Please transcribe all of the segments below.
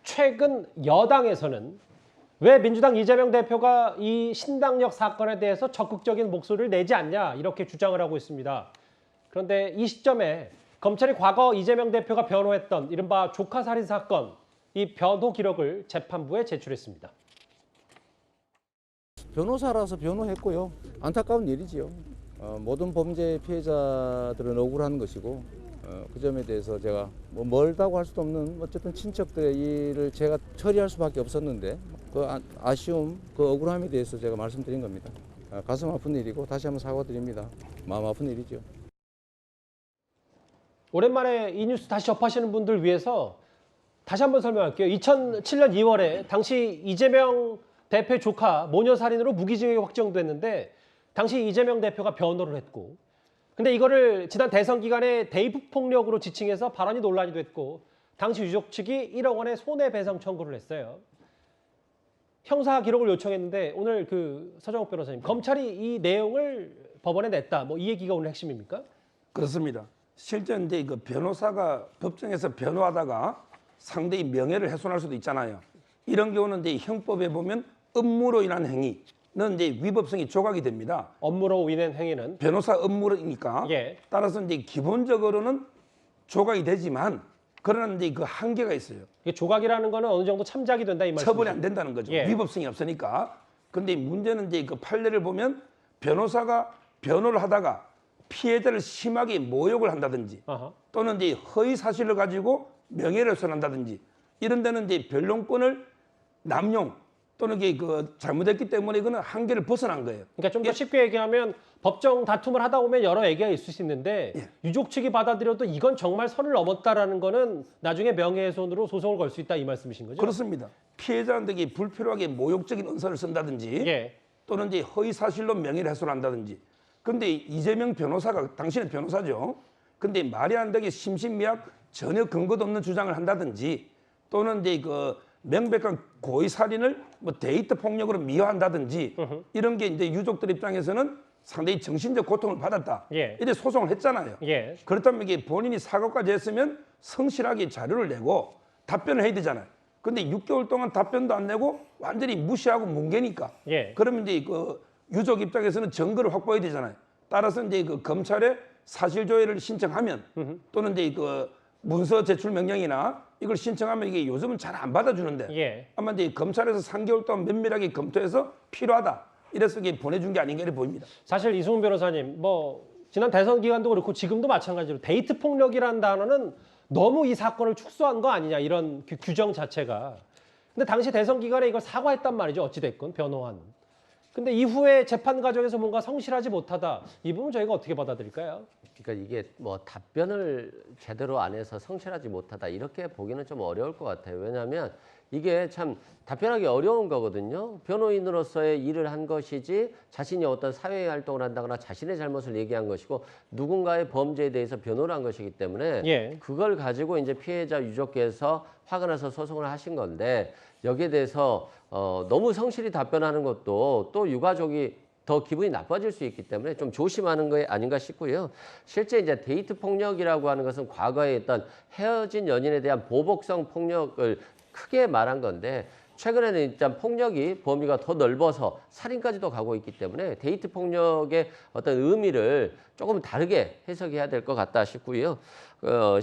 최근 여당에서는 왜 민주당 이재명 대표가 이 신당역 사건에 대해서 적극적인 목소리를 내지 않냐 이렇게 주장을 하고 있습니다. 그런데 이 시점에 검찰이 과거 이재명 대표가 변호했던 이른바 조카 살인 사건 이 변호 기록을 재판부에 제출했습니다. 변호사라서 변호했고요. 안타까운 일이지요. 모든 범죄 피해자들은 억울한 것이고 그 점에 대해서 제가 뭐 멀다고 할 수도 없는 어쨌든 친척들의 일을 제가 처리할 수밖에 없었는데 그 아쉬움, 그 억울함에 대해서 제가 말씀드린 겁니다. 가슴 아픈 일이고 다시 한번 사과드립니다. 마음 아픈 일이죠. 오랜만에 이 뉴스 다시 접하시는 분들 위해서 다시 한번 설명할게요. 2007년 2월에 당시 이재명 대표 조카 모녀살인으로 무기징역이 확정됐는데 당시 이재명 대표가 변호를 했고 근데 이거를 지난 대선 기간에 대입 폭력으로 지칭해서 발언이 논란이 됐고 당시 유족 측이 1억 원의 손해배상 청구를 했어요. 형사 기록을 요청했는데 오늘 서정욱 변호사님 검찰이 이 내용을 법원에 냈다. 뭐 이 얘기가 오늘 핵심입니까? 그렇습니다. 실제 이제 그 변호사가 법정에서 변호하다가 상대의 명예를 훼손할 수도 있잖아요. 이런 경우는 이제 형법에 보면 업무로 인한 행위는 이제 위법성이 조각이 됩니다. 업무로 인한 행위는 변호사 업무니까 예. 따라서 이제 기본적으로는 조각이 되지만 그러나 이제 그 한계가 있어요. 이게 조각이라는 거는 어느 정도 참작이 된다 이 말씀이죠. 처벌이 안 된다는 거죠. 예. 위법성이 없으니까. 그런데 문제는 이제 그 판례를 보면 변호사가 변호를 하다가 피해자를 심하게 모욕을 한다든지 아하. 또는 이제 허위 사실을 가지고 명예를 훼손한다든지 이런 데는 이제 변론권을 남용 또는 이게 잘못했기 때문에 이거는 한계를 벗어난 거예요. 그러니까 좀 더 쉽게 얘기하면 법정 다툼을 하다 보면 여러 얘기가 있을 수 있는데 유족 측이 받아들여도 이건 정말 선을 넘었다라는 거는 나중에 명예훼손으로 소송을 걸 수 있다 이 말씀이신 거죠? 그렇습니다. 피해자한테 불필요하게 모욕적인 언사를 쓴다든지 예. 또는 이제 허위 사실로 명예를 훼손한다든지. 그런데 이재명 변호사가 당신은 변호사죠. 근데 말이 안 되게 심신미약 전혀 근거도 없는 주장을 한다든지 또는 이제 명백한 고의 살인을 뭐 데이트 폭력으로 미화한다든지 이런 게 이제 유족들 입장에서는 상당히 정신적 고통을 받았다. 예. 이래 소송을 했잖아요. 예. 그렇다면 이게 본인이 사과까지 했으면 성실하게 자료를 내고 답변을 해야 되잖아요. 근데 6개월 동안 답변도 안 내고 완전히 무시하고 뭉개니까. 예. 그러면 이제 유족 입장에서는 증거를 확보해야 되잖아요. 따라서 이제 검찰에 사실 조회를 신청하면 또는 이제 문서 제출 명령이나 이걸 신청하면 이게 요즘은 잘 안 받아주는데 예. 아마 이제 검찰에서 3개월 동안 면밀하게 검토해서 필요하다. 이래서 이게 보내준 게 아닌가 이렇게 보입니다. 사실 이승훈 변호사님 뭐 지난 대선 기간도 그렇고 지금도 마찬가지로 데이트 폭력이라는 단어는 너무 이 사건을 축소한 거 아니냐 이런 규정 자체가. 근데 당시 대선 기간에 이걸 사과했단 말이죠. 어찌됐건 변호한. 근데 이후에 재판 과정에서 뭔가 성실하지 못하다. 이 부분 저희가 어떻게 받아들일까요? 그러니까 이게 뭐 답변을 제대로 안 해서 성실하지 못하다 이렇게 보기는 좀 어려울 것 같아요. 왜냐하면 이게 참 답변하기 어려운 거거든요. 변호인으로서의 일을 한 것이지 자신이 어떤 사회 활동을 한다거나 자신의 잘못을 얘기한 것이고 누군가의 범죄에 대해서 변호를 한 것이기 때문에 예. 그걸 가지고 이제 피해자 유족께서 화가 나서 소송을 하신 건데 여기에 대해서 너무 성실히 답변하는 것도 또 유가족이 더 기분이 나빠질 수 있기 때문에 좀 조심하는 거 아닌가 싶고요. 실제 이제 데이트 폭력이라고 하는 것은 과거에 있던 헤어진 연인에 대한 보복성 폭력을 크게 말한 건데 최근에는 일단 폭력이 범위가 더 넓어서 살인까지도 가고 있기 때문에 데이트 폭력의 어떤 의미를 조금 다르게 해석해야 될 것 같다 싶고요.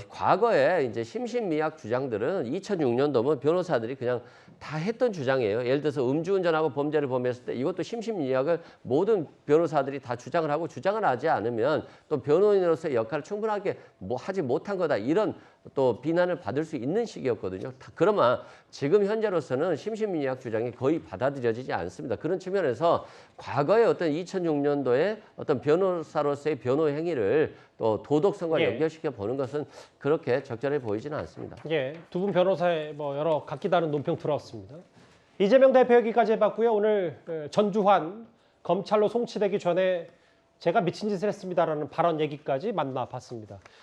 과거에 이제 심신미약 주장들은 2006년도면 변호사들이 그냥 다 했던 주장이에요. 예를 들어서 음주운전하고 범죄를 범했을 때 이것도 심신미약을 모든 변호사들이 다 주장을 하고 주장을 하지 않으면 또 변호인으로서의 역할을 충분하게 하지 못한 거다. 이런 또 비난을 받을 수 있는 시기였거든요. 그러나 지금 현재로서는 심신미약 주장이 거의 받아들여지지 않습니다. 그런 측면에서 과거의 어떤 2006년도에 어떤 변호사로서의 변호 행위를 또 도덕성과 예. 연결시켜 보는 것은 그렇게 적절해 보이지는 않습니다. 예, 두 분 변호사의 뭐 여러 각기 다른 논평 들어왔습니다. 이재명 대표 얘기까지 해봤고요. 오늘 전주환 검찰로 송치되기 전에 제가 미친 짓을 했습니다라는 발언 얘기까지 만나봤습니다.